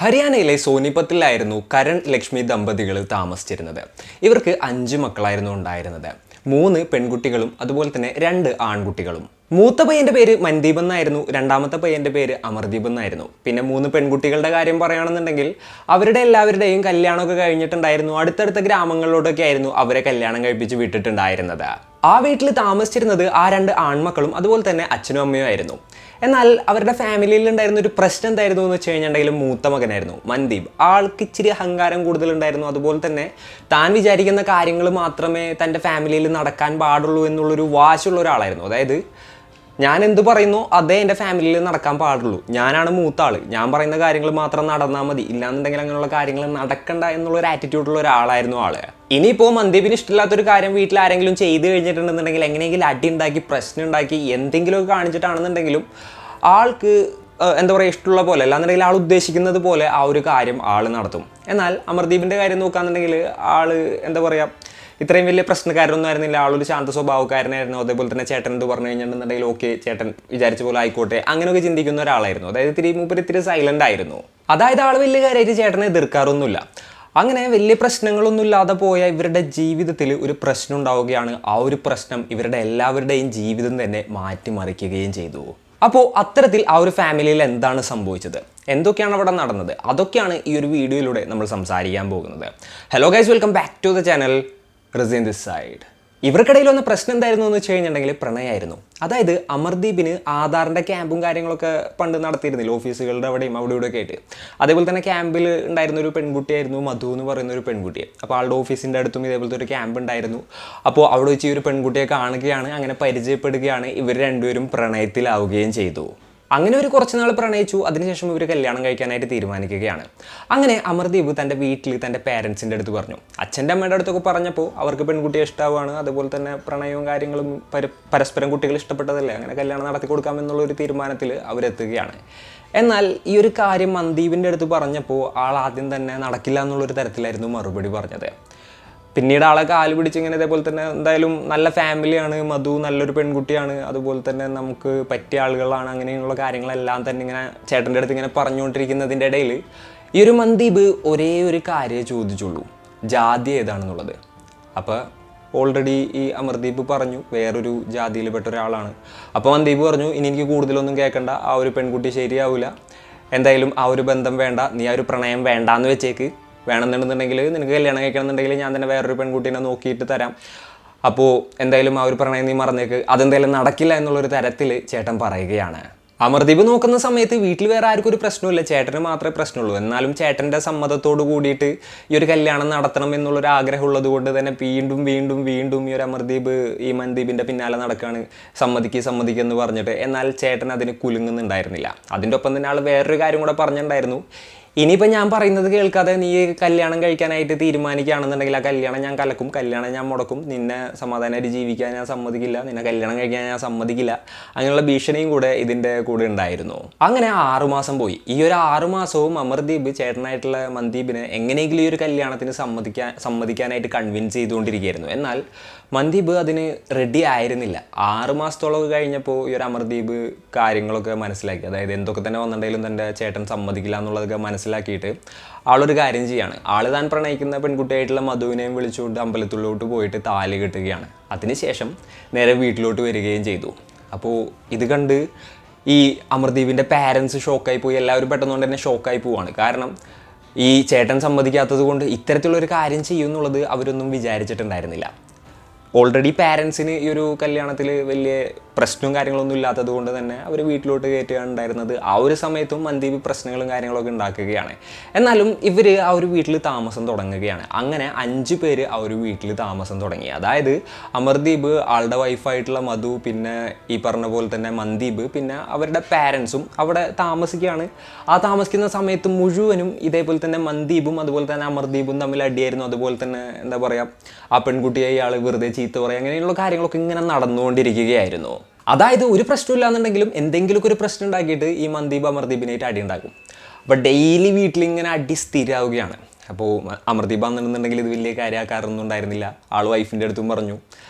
ഹരിയാനയിലെ സോനിപത്തിലായിരുന്നു കരൺ ലക്ഷ്മി ദമ്പതികൾ താമസിച്ചിരുന്നത്. ഇവർക്ക് 5 മക്കളായിരുന്നു ഉണ്ടായിരുന്നത്. 3 പെൺകുട്ടികളും അതുപോലെ തന്നെ 2 ആൺകുട്ടികളും. മൂത്ത പയ്യന്റെ പേര് മൻദീപ് എന്നായിരുന്നു, രണ്ടാമത്തെ പയ്യന്റെ പേര് അമർദീപ് എന്നായിരുന്നു. പിന്നെ 3 പെൺകുട്ടികളുടെ കാര്യം പറയുകയാണെന്നുണ്ടെങ്കിൽ അവരുടെ എല്ലാവരുടെയും കല്യാണമൊക്കെ കഴിഞ്ഞിട്ടുണ്ടായിരുന്നു. അടുത്തടുത്ത ഗ്രാമങ്ങളിലോട്ടൊക്കെ ആയിരുന്നു അവരെ കല്യാണം കഴിപ്പിച്ച് വിട്ടിട്ടുണ്ടായിരുന്നത്. ആ വീട്ടിൽ താമസിച്ചിരുന്നത് ആ 2 ആൺമക്കളും അതുപോലെ തന്നെ അച്ഛനും അമ്മയും ആയിരുന്നു. എന്നാൽ അവരുടെ ഫാമിലിയിൽ ഉണ്ടായിരുന്ന ഒരു പ്രശ്നം എന്തായിരുന്നു എന്ന് വെച്ച് കഴിഞ്ഞിട്ടുണ്ടെങ്കിൽ മൂത്ത മകനായിരുന്നു മൻദീപ്. ആൾക്ക് ഇച്ചിരി അഹങ്കാരം കൂടുതലുണ്ടായിരുന്നു. അതുപോലെ തന്നെ താൻ വിചാരിക്കുന്ന കാര്യങ്ങൾ മാത്രമേ തൻ്റെ ഫാമിലിയിൽ നടക്കാൻ പാടുള്ളൂ എന്നുള്ളൊരു വാശിയുള്ള ഒരാളായിരുന്നു. അതായത് ഞാൻ എന്ത് പറയുന്നു അതേ എൻ്റെ ഫാമിലിയിൽ നടക്കാൻ പാടുള്ളൂ, ഞാനാണ് മൂത്ത ആൾ, ഞാൻ പറയുന്ന കാര്യങ്ങൾ മാത്രം നടന്നാൽ മതി, ഇല്ലാന്നുണ്ടെങ്കിൽ അങ്ങനെയുള്ള കാര്യങ്ങൾ നടക്കണ്ട എന്നുള്ളൊരു ആറ്റിറ്റ്യൂഡുള്ള ഒരാളായിരുന്നു ആള്. ഇനിയിപ്പോൾ മന്ദീപിന് ഇഷ്ടമില്ലാത്തൊരു കാര്യം വീട്ടിൽ ആരെങ്കിലും ചെയ്ത് കഴിഞ്ഞിട്ടുണ്ടെന്നുണ്ടെങ്കിൽ എങ്ങനെയെങ്കിലും അടി ഉണ്ടാക്കി പ്രശ്നം ഉണ്ടാക്കി എന്തെങ്കിലുമൊക്കെ കാണിച്ചിട്ടാണെന്നുണ്ടെങ്കിലും ആൾക്ക് എന്താ പറയുക ഇഷ്ടമുള്ള പോലെ അല്ലാന്നുണ്ടെങ്കിൽ ആൾ ഉദ്ദേശിക്കുന്നത് പോലെ ആ ഒരു കാര്യം ആൾ നടത്തും. എന്നാൽ അമർദീപിൻ്റെ കാര്യം നോക്കുകയാണെന്നുണ്ടെങ്കിൽ ആൾ എന്താ പറയുക ഇത്രയും വലിയ പ്രശ്നക്കാരനൊന്നും ആയിരുന്നില്ല. ആളൊരു ശാന്ത സ്വഭാവക്കാരനായിരുന്നു. അതേപോലെ തന്നെ ചേട്ടൻ എന്ത് പറഞ്ഞു കഴിഞ്ഞിട്ടുണ്ടെങ്കിൽ ഓക്കെ ചേട്ടൻ വിചാരിച്ച പോലെ ആയിക്കോട്ടെ അങ്ങനെയൊക്കെ ചിന്തിക്കുന്ന ഒരാളായിരുന്നു. അതായത് ഇത്തിരി സൈലന്റ് ആയിരുന്നു. അതായത് ആൾ വലിയ കാര്യമായിട്ട് ചേട്ടനെ എതിർക്കാറൊന്നുമില്ല. അങ്ങനെ വലിയ പ്രശ്നങ്ങളൊന്നും ഇല്ലാതെ പോയ ഇവരുടെ ജീവിതത്തിൽ ഒരു പ്രശ്നം ഉണ്ടാവുകയാണ്. ആ ഒരു പ്രശ്നം ഇവരുടെ എല്ലാവരുടെയും ജീവിതം തന്നെ മാറ്റിമറിക്കുകയും ചെയ്തു. അപ്പോൾ അത്തരത്തിൽ ആ ഒരു ഫാമിലിയിൽ എന്താണ് സംഭവിച്ചത്, എന്തൊക്കെയാണ് അവിടെ നടന്നത്, അതൊക്കെയാണ് ഈ ഒരു വീഡിയോയിലൂടെ നമ്മൾ സംസാരിക്കാൻ പോകുന്നത്. Hello guys, welcome back to the channel. Risin this side. ഇവർക്കിടയിൽ വന്ന പ്രശ്നം എന്തായിരുന്നു എന്ന് വെച്ച് കഴിഞ്ഞിട്ടുണ്ടെങ്കിൽ പ്രണയമായിരുന്നു. അതായത് അമർദീപിന് ആധാറിൻ്റെ ക്യാമ്പും കാര്യങ്ങളൊക്കെ പണ്ട് നടത്തിയിരുന്നില്ല ഓഫീസുകളുടെ അവിടെയും അവിടെ ഇവിടെയൊക്കെ ആയിട്ട്. അതേപോലെ തന്നെ ക്യാമ്പിൽ ഉണ്ടായിരുന്ന ഒരു പെൺകുട്ടിയായിരുന്നു മധു എന്ന് പറയുന്ന ഒരു പെൺകുട്ടിയെ. അപ്പോൾ ആളുടെ ഓഫീസിൻ്റെ അടുത്തും ഇതേപോലത്തെ ഒരു ക്യാമ്പ് ഉണ്ടായിരുന്നു. അപ്പോൾ അവിടെ വെച്ച് ഈ ഒരു പെൺകുട്ടിയെ കാണുകയാണ്, അങ്ങനെ പരിചയപ്പെടുകയാണ്. ഇവർ രണ്ടുപേരും പ്രണയത്തിലാവുകയും ചെയ്തു. അങ്ങനെ ഒരു കുറച്ച് നാൾ പ്രണയിച്ചു. അതിനുശേഷം ഇവർ കല്യാണം കഴിക്കാനായിട്ട് തീരുമാനിക്കുകയാണ്. അങ്ങനെ അമർദീപ് തൻ്റെ വീട്ടിൽ തൻ്റെ പേരൻസിൻ്റെ അടുത്ത് പറഞ്ഞു. അച്ഛൻ്റെ അമ്മയുടെ അടുത്തൊക്കെ പറഞ്ഞപ്പോൾ അവർക്ക് പെൺകുട്ടിയെ ഇഷ്ടമാവുകയാണ്. അതുപോലെ തന്നെ പ്രണയവും കാര്യങ്ങളും പരസ്പരം കുട്ടികൾ ഇഷ്ടപ്പെട്ടതല്ലേ, അങ്ങനെ കല്യാണം നടത്തി കൊടുക്കാമെന്നുള്ളൊരു തീരുമാനത്തിൽ അവരെത്തുകയാണ്. എന്നാൽ ഈ ഒരു കാര്യം മന്ദീപിൻ്റെ അടുത്ത് പറഞ്ഞപ്പോൾ ആൾ ആദ്യം തന്നെ നടക്കില്ല എന്നുള്ളൊരു തരത്തിലായിരുന്നു മറുപടി പറഞ്ഞത്. പിന്നീട് ആളെ കാല് പിടിച്ച് ഇങ്ങനെ ഇതേപോലെ തന്നെ എന്തായാലും നല്ല ഫാമിലിയാണ്, മധു നല്ലൊരു പെൺകുട്ടിയാണ്, അതുപോലെ തന്നെ നമുക്ക് പറ്റിയ ആളുകളാണ്, അങ്ങനെയുള്ള കാര്യങ്ങളെല്ലാം തന്നെ ഇങ്ങനെ ചേട്ടൻ്റെ അടുത്ത് ഇങ്ങനെ പറഞ്ഞുകൊണ്ടിരിക്കുന്നതിൻ്റെ ഇടയിൽ ഈ ഒരു മന്ദീപ് ഒരേ ഒരു കാര്യമേ ചോദിച്ചുള്ളൂ, ജാതി ഏതാണെന്നുള്ളത്. അപ്പോൾ ഓൾറെഡി ഈ അമർദീപ് പറഞ്ഞു വേറൊരു ജാതിയിൽപ്പെട്ട ഒരാളാണ്. അപ്പോൾ മന്ദീപ് പറഞ്ഞു ഇനി എനിക്ക് കൂടുതലൊന്നും കേൾക്കണ്ട, ആ ഒരു പെൺകുട്ടി ശരിയാവില്ല, എന്തായാലും ആ ഒരു ബന്ധം വേണ്ട, നീ ആ ഒരു പ്രണയം വേണ്ടാന്ന് വെച്ചേക്ക്, വേണമെന്നുണ്ടെന്നുണ്ടെങ്കിൽ നിനക്ക് കല്യാണം കഴിക്കണമെന്നുണ്ടെങ്കിൽ ഞാൻ തന്നെ വേറൊരു പെൺകുട്ടീനെ നോക്കിയിട്ട് തരാം, അപ്പോൾ എന്തായാലും ആ ഒരു പ്രണയം നീ മറന്നേക്ക്, അതെന്തായാലും നടക്കില്ല എന്നുള്ളൊരു തരത്തിൽ ചേട്ടൻ പറയുകയാണ്. അമർദീപ് നോക്കുന്ന സമയത്ത് വീട്ടിൽ വേറെ ആർക്കും ഒരു പ്രശ്നമില്ല, ചേട്ടന് മാത്രമേ പ്രശ്നമുള്ളൂ. എന്നാലും ചേട്ടൻ്റെ സമ്മതത്തോട് കൂടിയിട്ട് ഈ ഒരു കല്യാണം നടത്തണം എന്നുള്ളൊരു ആഗ്രഹം ഉള്ളത് കൊണ്ട് തന്നെ വീണ്ടും വീണ്ടും വീണ്ടും ഈ ഒരു അമർദീപ് ഈ മന്ദീപിൻ്റെ പിന്നാലെ നടക്കുകയാണ്, സമ്മതിക്കെന്ന് പറഞ്ഞിട്ട്. എന്നാൽ ചേട്ടൻ അതിന് കുലുങ്ങുന്നുണ്ടായിരുന്നില്ല. അതിൻ്റെ ഒപ്പം തന്നെ ആൾ വേറൊരു കാര്യം കൂടെ പറഞ്ഞിട്ടുണ്ടായിരുന്നു, ഇനിയിപ്പോൾ ഞാൻ പറയുന്നത് കേൾക്കാതെ നീ കല്യാണം കഴിക്കാനായിട്ട് തീരുമാനിക്കുകയാണെന്നുണ്ടെങ്കിൽ ആ കല്യാണം ഞാൻ കലക്കും, കല്യാണം ഞാൻ മുടക്കും, നിന്നെ സമാധാനമായിട്ട് ജീവിക്കാൻ ഞാൻ സമ്മതിക്കില്ല, നിന്നെ കല്യാണം കഴിക്കാൻ ഞാൻ സമ്മതിക്കില്ല, അങ്ങനെയുള്ള ഭീഷണിയും കൂടെ ഇതിൻ്റെ കൂടെ ഉണ്ടായിരുന്നു. അങ്ങനെ 6 മാസം പോയി. ഈ ഒരു 6 മാസവും അമർദീപ് ചേട്ടനായിട്ടുള്ള മന്ദീപിനെ എങ്ങനെയെങ്കിലും ഈ ഒരു കല്യാണത്തിന് സമ്മതിക്കാനായിട്ട് കൺവിൻസ് ചെയ്തുകൊണ്ടിരിക്കുകയായിരുന്നു. എന്നാൽ മന്ദീപ് അതിന് റെഡി ആയിരുന്നില്ല. 6 മാസത്തോളം കഴിഞ്ഞപ്പോൾ ഈ ഒരു അമർദീപ് കാര്യങ്ങളൊക്കെ മനസ്സിലാക്കി. അതായത് എന്തൊക്കെ തന്നെ വന്നിട്ടുണ്ടെങ്കിലും തൻ്റെ ചേട്ടൻ സമ്മതിക്കില്ല എന്നുള്ളതൊക്കെ മനസ്സിലാക്കിയിട്ട് ആളൊരു കാര്യം ചെയ്യാണ്. ആൾ താൻ പ്രണയിക്കുന്ന പെൺകുട്ടിയായിട്ടുള്ള മധുവിനെയും വിളിച്ചുകൊണ്ട് അമ്പലത്തിലോട്ട് പോയിട്ട് താലി കെട്ടുകയാണ്. അതിനുശേഷം നേരെ വീട്ടിലോട്ട് വരികയും ചെയ്തു. അപ്പോൾ ഇത് കണ്ട് ഈ അമർദീപിൻ്റെ പാരൻസ് ഷോക്കായി പോയി. എല്ലാവരും പെട്ടെന്നുകൊണ്ട് തന്നെ ഷോക്കായി പോവാണ്. കാരണം ഈ ചേട്ടൻ സമ്മതിക്കാത്തത് കൊണ്ട് ഇത്തരത്തിലുള്ളൊരു കാര്യം ചെയ്യുമെന്നുള്ളത് അവരൊന്നും വിചാരിച്ചിട്ടുണ്ടായിരുന്നില്ല. ഓൾറെഡി പാരൻസിന് ഈ ഒരു കല്യാണത്തിൽ വലിയ പ്രശ്നവും കാര്യങ്ങളൊന്നും ഇല്ലാത്തത് കൊണ്ട് തന്നെ അവർ വീട്ടിലോട്ട് കയറ്റുകയാണ് ഉണ്ടായിരുന്നത്. ആ ഒരു സമയത്തും മന്ദീപ് പ്രശ്നങ്ങളും കാര്യങ്ങളൊക്കെ ഉണ്ടാക്കുകയാണ്. എന്നാലും ഇവർ ആ ഒരു വീട്ടിൽ താമസം തുടങ്ങുകയാണ്. അങ്ങനെ 5 പേര് ആ ഒരു വീട്ടിൽ താമസം തുടങ്ങി. അതായത് അമർദീപ്, ആളുടെ വൈഫായിട്ടുള്ള മധു, പിന്നെ ഈ പറഞ്ഞ പോലെ തന്നെ മന്ദീപ്, പിന്നെ അവരുടെ പാരൻസും അവിടെ താമസിക്കുകയാണ്. ആ താമസിക്കുന്ന സമയത്ത് മുഴുവനും ഇതേപോലെ തന്നെ മന്ദീപും അതുപോലെ തന്നെ അമർദീപും തമ്മിൽ അടിയായിരുന്നു. അതുപോലെ തന്നെ എന്താ പറയുക, ആ പെൺകുട്ടിയെ ഇയാൾ വെറുതെ ചീത്ത പറയുക, അങ്ങനെയുള്ള കാര്യങ്ങളൊക്കെ ഇങ്ങനെ നടന്നുകൊണ്ടിരിക്കുകയായിരുന്നു. അതായത് ഒരു പ്രശ്നമില്ലാന്നുണ്ടെങ്കിലും എന്തെങ്കിലുമൊക്കെ ഒരു പ്രശ്നം ഉണ്ടാക്കിയിട്ട് ഈ മന്ദീപ് അമർദീപിനായിട്ട് അടി ഉണ്ടാക്കും. അപ്പോൾ ഡെയിലി വീട്ടിലിങ്ങനെ അടി സ്ഥിരമാവുകയാണ്. അപ്പോൾ അമർദീപ് ആണെന്നുണ്ടെങ്കിൽ ഇത് വലിയ കാര്യമാക്കാറൊന്നും ഉണ്ടായിരുന്നില്ല. ആൾ വൈഫിൻ്റെ അടുത്തും പറഞ്ഞു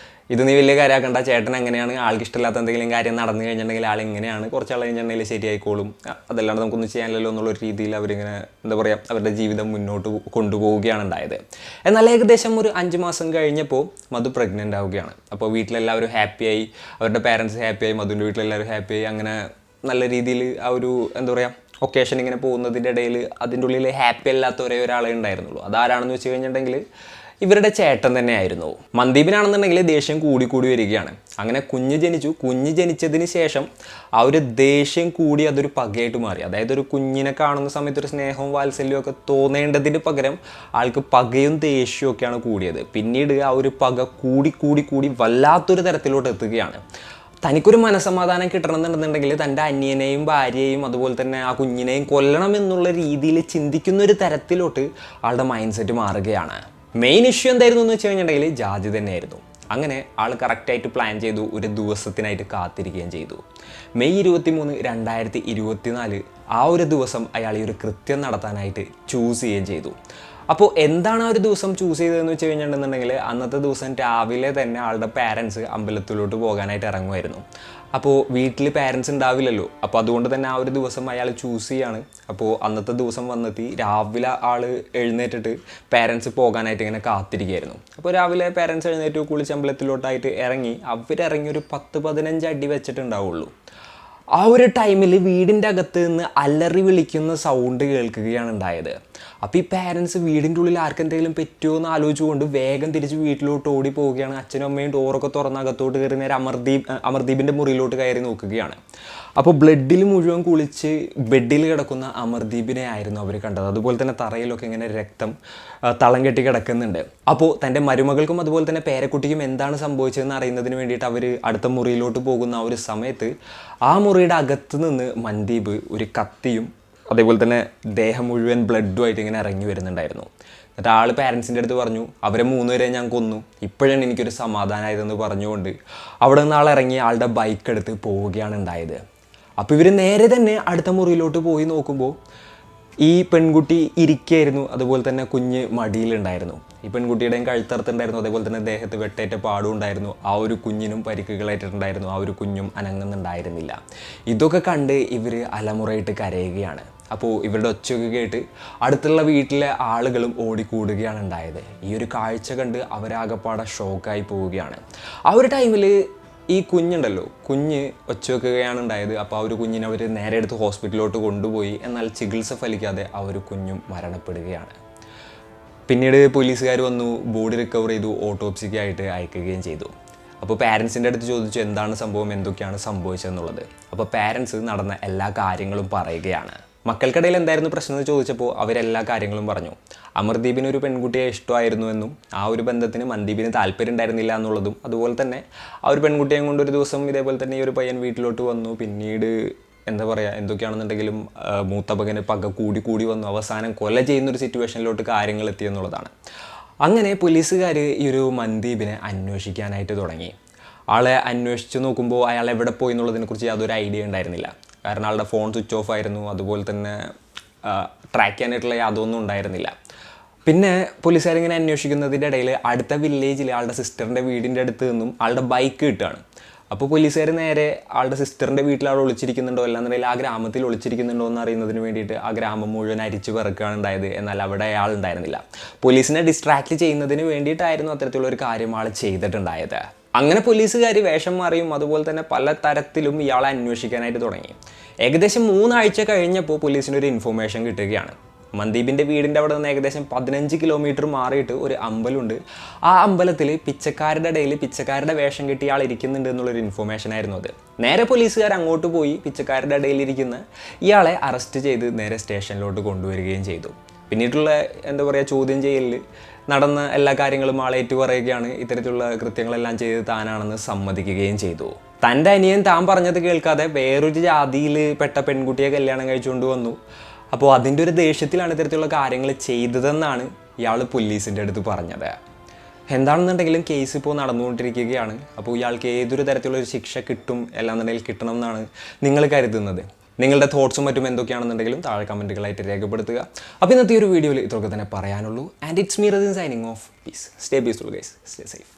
ഇത് നീ വലിയ കാര്യമാക്കണ്ട, ചേട്ടൻ എങ്ങനെയാണ്, ആൾക്ക് ഇഷ്ടമില്ലാത്ത എന്തെങ്കിലും കാര്യം നടന്നു കഴിഞ്ഞിട്ടുണ്ടെങ്കിൽ ആൾ എങ്ങനെയാണ് കുറച്ചാൾ കഴിഞ്ഞിട്ടുണ്ടെങ്കിൽ ശരിയായിക്കോളും, അതല്ലാണ്ട് നമുക്കൊന്നും ചെയ്യാനില്ലല്ലോ എന്നുള്ളൊരു രീതിയിൽ അവരിങ്ങനെ എന്താ പറയുക അവരുടെ ജീവിതം മുന്നോട്ട് കൊണ്ടുപോവുകയാണ് ഉണ്ടായത്. എന്നാൽ ഏകദേശം ഒരു 5 മാസം കഴിഞ്ഞപ്പോൾ മധു പ്രഗ്നൻ്റ് ആവുകയാണ്. അപ്പോൾ വീട്ടിലെല്ലാവരും ഹാപ്പിയായി, അവരുടെ പാരൻസ് ഹാപ്പിയായി, മധുവിൻ്റെ വീട്ടിലെല്ലാവരും ഹാപ്പിയായി. അങ്ങനെ നല്ല രീതിയിൽ ആ ഒരു എന്താ പറയുക ഒക്കേഷൻ ഇങ്ങനെ പോകുന്നതിൻ്റെ ഇടയിൽ അതിൻ്റെ ഉള്ളിൽ ഹാപ്പി അല്ലാത്ത ഒരേ ഒരാളെ ഉണ്ടായിരുന്നുള്ളൂ. അതാരാണെന്ന് വെച്ച് കഴിഞ്ഞിട്ടുണ്ടെങ്കിൽ ഇവരുടെ ചേട്ടൻ തന്നെയായിരുന്നു. മന്ദീപിനാണെന്നുണ്ടെങ്കിൽ ദേഷ്യം കൂടി വരികയാണ്. അങ്ങനെ കുഞ്ഞ് ജനിച്ചതിന് ശേഷം ആ ഒരു ദേഷ്യം കൂടി അതൊരു പകയായിട്ട് മാറി. അതായത് ഒരു കുഞ്ഞിനെ കാണുന്ന സമയത്ത് ഒരു സ്നേഹവും വാത്സല്യവും ഒക്കെ തോന്നേണ്ടതിന് പകരം ആൾക്ക് പകയും ദേഷ്യവും ഒക്കെയാണ് കൂടിയത്. പിന്നീട് ആ ഒരു പക കൂടി വല്ലാത്തൊരു തരത്തിലോട്ട് എത്തുകയാണ്. തനിക്കൊരു മനസ്സമാധാനം കിട്ടണമെന്നുണ്ടെന്നുണ്ടെങ്കിൽ തൻ്റെ അനിയനെയും ഭാര്യയെയും അതുപോലെ തന്നെ ആ കുഞ്ഞിനെയും കൊല്ലണം എന്നുള്ള രീതിയിൽ ചിന്തിക്കുന്ന ഒരു തരത്തിലോട്ട് ആളുടെ മൈൻഡ് സെറ്റ് മാറുകയാണ്. മെയിൻ ഇഷ്യൂ എന്തായിരുന്നു എന്ന് വെച്ച് കഴിഞ്ഞിട്ടുണ്ടെങ്കിൽ ജാതി തന്നെയായിരുന്നു. അങ്ങനെ ആൾ കറക്റ്റായിട്ട് പ്ലാൻ ചെയ്തു, ഒരു ദിവസത്തിനായിട്ട് കാത്തിരിക്കുകയും ചെയ്തു. മെയ് 23, 2024 ആ ഒരു ദിവസം അയാൾ ഈ ഒരു കൃത്യം നടത്താനായിട്ട് ചൂസ് ചെയ്യുകയും ചെയ്തു. അപ്പോൾ എന്താണ് ആ ഒരു ദിവസം ചൂസ് ചെയ്തതെന്ന് വെച്ച് കഴിഞ്ഞിട്ടുണ്ടെന്നുണ്ടെങ്കിൽ അന്നത്തെ ദിവസം രാവിലെ തന്നെ ആളുടെ പാരൻസ് അമ്പലത്തിലോട്ട് പോകാനായിട്ട് ഇറങ്ങുമായിരുന്നു. അപ്പോൾ വീട്ടിൽ പാരൻസ് ഉണ്ടാവില്ലല്ലോ, അപ്പോൾ അതുകൊണ്ട് തന്നെ ആ ഒരു ദിവസം അയാൾ ചൂസ് ചെയ്യാണ്. അപ്പോൾ അന്നത്തെ ദിവസം വന്നെത്തി രാവിലെ ആൾ എഴുന്നേറ്റിട്ട് പാരൻസ് പോകാനായിട്ട് ഇങ്ങനെ കാത്തിരിക്കുകയായിരുന്നു. അപ്പോൾ രാവിലെ പാരൻസ് എഴുന്നേറ്റ് കുളിച്ച് അമ്പലത്തിലോട്ടായിട്ട് അവരിറങ്ങി ഒരു 10-15 അടി വെച്ചിട്ടുണ്ടാവുള്ളൂ. ആ ഒരു ടൈമിൽ വീടിൻ്റെ അകത്ത് നിന്ന് അലറി വിളിക്കുന്ന സൗണ്ട് കേൾക്കുകയാണ് ഉണ്ടായത്. അപ്പോൾ ഈ പാരൻസ് വീടിൻ്റെ ഉള്ളിൽ ആർക്കെന്തെങ്കിലും പറ്റുമോ എന്ന് ആലോചിച്ചുകൊണ്ട് വേഗം തിരിച്ച് വീട്ടിലോട്ട് ഓടി പോവുകയാണ്. അച്ഛനും അമ്മയും ഡോറൊക്കെ തുറന്ന് അകത്തോട്ട് കയറി നേരെ അമർദീപിൻ്റെ മുറിയിലോട്ട് കയറി നോക്കുകയാണ്. അപ്പോൾ ബ്ലഡിൽ മുഴുവൻ കുളിച്ച് ബെഡിൽ കിടക്കുന്ന അമർദീപിനെ ആയിരുന്നു അവർ കണ്ടത്. അതുപോലെ തന്നെ തറയിലൊക്കെ ഇങ്ങനെ രക്തം തളം കെട്ടി കിടക്കുന്നുണ്ട്. അപ്പോൾ തൻ്റെ മരുമകൾക്കും അതുപോലെ തന്നെ പേരക്കുട്ടിക്കും എന്താണ് സംഭവിച്ചതെന്ന് അറിയുന്നതിന് വേണ്ടിയിട്ട് അവർ അടുത്ത മുറിയിലോട്ട് പോകുന്ന ആ ഒരു സമയത്ത് ആ മുറിയുടെ അകത്ത് നിന്ന് മന്ദീപ് ഒരു കത്തിയും അതേപോലെ തന്നെ ദേഹം മുഴുവൻ ബ്ലഡുമായിട്ട് ഇങ്ങനെ ഇറങ്ങി വരുന്നുണ്ടായിരുന്നു. എന്നിട്ട് ആൾ പാരൻസിൻ്റെ അടുത്ത് പറഞ്ഞു, അവരെ 3 പേരെ ഞാൻ കൊന്നു, ഇപ്പോഴാണ് എനിക്കൊരു സമാധാനമായതെന്ന് പറഞ്ഞുകൊണ്ട് അവിടെ നിന്ന് ആളിറങ്ങി ആളുടെ ബൈക്ക് എടുത്ത് പോവുകയാണ് ഉണ്ടായത്. അപ്പോൾ ഇവർ നേരെ തന്നെ അടുത്ത മുറിയിലോട്ട് പോയി നോക്കുമ്പോൾ ഈ പെൺകുട്ടി ഇരിക്കുകയായിരുന്നു. അതുപോലെ തന്നെ കുഞ്ഞ് മടിയിലുണ്ടായിരുന്നു. ഈ പെൺകുട്ടിയുടെയും കഴുത്തറുത്തുണ്ടായിരുന്നു. അതേപോലെ തന്നെ ദേഹത്ത് വെട്ടേറ്റ പാടും ഉണ്ടായിരുന്നു. ആ ഒരു കുഞ്ഞിനും പരിക്കുകളേറ്റിട്ടുണ്ടായിരുന്നു. ആ ഒരു കുഞ്ഞും അനങ്ങുന്നുണ്ടായിരുന്നില്ല. ഇതൊക്കെ കണ്ട് ഇവർ അലമുറയിട്ട് കരയുകയാണ്. അപ്പോൾ ഇവരുടെ ഒച്ചയൊക്കെ കേട്ട് അടുത്തുള്ള വീട്ടിലെ ആളുകളും ഓടിക്കൂടുകയാണ് ഉണ്ടായത്. ഈ ഒരു കാഴ്ച കണ്ട് അവരാകപ്പാടെ ഷോക്കായി പോവുകയാണ്. ആ ഒരു ടൈമിൽ ഈ കുഞ്ഞ് ഒച്ചവെക്കുകയാണ് ഉണ്ടായത്. അപ്പോൾ ആ ഒരു കുഞ്ഞിനെ അവർ നേരെ എടുത്ത് ഹോസ്പിറ്റലിലോട്ട് കൊണ്ടുപോയി. എന്നാൽ ചികിത്സ ഫലിക്കാതെ ആ ഒരു കുഞ്ഞും മരണപ്പെടുകയാണ്. പിന്നീട് പോലീസുകാർ വന്നു, ബോഡി റിക്കവർ ചെയ്തു, ഓട്ടോപ്സിക്കായിട്ട് അയക്കുകയും ചെയ്തു. അപ്പോൾ പാരൻസിൻ്റെ അടുത്ത് ചോദിച്ചു എന്താണ് സംഭവം, എന്തൊക്കെയാണ് സംഭവിച്ചതെന്നുള്ളത്. അപ്പോൾ പാരൻസ് നടന്ന എല്ലാ കാര്യങ്ങളും പറയുകയാണ്. മക്കൾക്കിടയിൽ എന്തായിരുന്നു പ്രശ്നം എന്ന് ചോദിച്ചപ്പോൾ അവരെല്ലാ കാര്യങ്ങളും പറഞ്ഞു. അമർദീപിന് ഒരു പെൺകുട്ടിയെ ഇഷ്ടമായിരുന്നു എന്നും ആ ഒരു ബന്ധത്തിന് മന്ദീപിന് താല്പര്യം ഉണ്ടായിരുന്നില്ല എന്നുള്ളതും, അതുപോലെ തന്നെ ആ ഒരു പെൺകുട്ടിയെ കൊണ്ട് ഒരു ദിവസം ഇതേപോലെ തന്നെ ഈ ഒരു പയ്യൻ വീട്ടിലോട്ട് വന്നു. പിന്നീട് എന്താ പറയുക എന്തൊക്കെയാണെന്നുണ്ടെങ്കിലും മൂത്ത പകന് പക കൂടി വന്നു. അവസാനം കൊല ചെയ്യുന്നൊരു സിറ്റുവേഷനിലോട്ട് കാര്യങ്ങൾ എത്തിയെന്നുള്ളതാണ്. അങ്ങനെ പോലീസുകാർ ഈ ഒരു മന്ദീപിനെ അന്വേഷിക്കാനായിട്ട് തുടങ്ങി. ആളെ അന്വേഷിച്ച് നോക്കുമ്പോൾ അയാൾ എവിടെ പോയി എന്നുള്ളതിനെക്കുറിച്ച് യാതൊരു ഐഡിയ ഉണ്ടായിരുന്നില്ല. കാരണം ആളുടെ ഫോൺ സ്വിച്ച് ഓഫ് ആയിരുന്നു. അതുപോലെ തന്നെ ട്രാക്ക് ചെയ്യാനായിട്ടുള്ള യാതൊന്നും ഉണ്ടായിരുന്നില്ല. പിന്നെ പോലീസുകാരിങ്ങനെ അന്വേഷിക്കുന്നതിൻ്റെ ഇടയിൽ അടുത്ത വില്ലേജിൽ ആളുടെ സിസ്റ്ററിൻ്റെ വീടിൻ്റെ അടുത്ത് നിന്നും ആളുടെ ബൈക്ക് കിട്ടുകയാണ്. അപ്പോൾ പോലീസുകാർ നേരെ ആളുടെ സിസ്റ്ററിൻ്റെ വീട്ടിൽ ആൾ ഒളിച്ചിരിക്കുന്നുണ്ടോ അല്ലാന്നുണ്ടെങ്കിൽ ആ ഗ്രാമത്തിൽ ഒളിച്ചിരിക്കുന്നുണ്ടോ എന്ന് അറിയുന്നതിന് വേണ്ടിയിട്ട് ആ ഗ്രാമം മുഴുവൻ അരിച്ചു പെറുക്കുകയാണ് ഉണ്ടായത്. എന്നാൽ അവിടെ ആൾ ഉണ്ടായിരുന്നില്ല. പോലീസിനെ ഡിസ്ട്രാക്ട് ചെയ്യുന്നതിന് വേണ്ടിയിട്ടായിരുന്നു അത്തരത്തിലുള്ള ഒരു കാര്യം ആൾ ചെയ്തിട്ടുണ്ടായത്. അങ്ങനെ പോലീസുകാർ വേഷം മാറിയും അതുപോലെ തന്നെ പല തരത്തിലും ഇയാളെ അന്വേഷിക്കാനായിട്ട് തുടങ്ങി. ഏകദേശം 3 ആഴ്ച കഴിഞ്ഞപ്പോൾ പോലീസിനൊരു ഇൻഫോർമേഷൻ കിട്ടുകയാണ്. മന്ദീപിൻ്റെ വീടിൻ്റെ അവിടെ നിന്ന് ഏകദേശം 15 കിലോമീറ്റർ മാറിയിട്ട് ഒരു അമ്പലമുണ്ട്. ആ അമ്പലത്തിൽ പിച്ചക്കാരുടെ ഇടയിൽ പിച്ചക്കാരുടെ വേഷം കെട്ടി ആൾ ഇരിക്കുന്നുണ്ട് എന്നുള്ളൊരു ഇൻഫോർമേഷൻ ആയിരുന്നു അത്. നേരെ പോലീസുകാർ അങ്ങോട്ട് പോയി പിച്ചക്കാരുടെ ഇടയിലിരിക്കുന്ന ഇയാളെ അറസ്റ്റ് ചെയ്ത് നേരെ സ്റ്റേഷനിലോട്ട് കൊണ്ടുവരികയും ചെയ്തു. പിന്നീടുള്ള എന്താ പറയുക ചോദ്യം ചെയ്യലിൽ നടന്ന എല്ലാ കാര്യങ്ങളും ആളേറ്റു പറയുകയാണ്. ഇത്തരത്തിലുള്ള കൃത്യങ്ങളെല്ലാം ചെയ്ത് താനാണെന്ന് സമ്മതിക്കുകയും ചെയ്തു. തൻ്റെ അനിയൻ താൻ പറഞ്ഞത് കേൾക്കാതെ വേറൊരു ജാതിയിൽ പെട്ട പെൺകുട്ടിയെ കല്യാണം കഴിച്ചുകൊണ്ട് വന്നു. അപ്പോൾ അതിൻ്റെ ഒരു ദേഷ്യത്തിലാണ് ഇത്തരത്തിലുള്ള കാര്യങ്ങൾ ചെയ്തതെന്നാണ് ഇയാൾ പോലീസിൻ്റെ അടുത്ത് പറഞ്ഞത്. എന്താണെന്നുണ്ടെങ്കിലും കേസ് ഇപ്പോൾ നടന്നുകൊണ്ടിരിക്കുകയാണ്. അപ്പോൾ ഇയാൾക്ക് ഏതൊരു തരത്തിലുള്ളൊരു ശിക്ഷ കിട്ടും അല്ലാന്നുണ്ടെങ്കിൽ കിട്ടണം എന്നാണ് നിങ്ങൾ കരുതുന്നത്? നിങ്ങളുടെ തോട്ട്സും മറ്റും എന്തൊക്കെയാണെന്നുണ്ടെങ്കിലും താഴെ കമൻറ്റുകളായിട്ട് രേഖപ്പെടുത്തുക. അപ്പോൾ ഇന്നത്തെ ഒരു വീഡിയോയിൽ ഇതൊക്കെ തന്നെ പറയാനുള്ളൂ. And it's me Rasin signing off. Peace. Stay peaceful guys. Stay safe.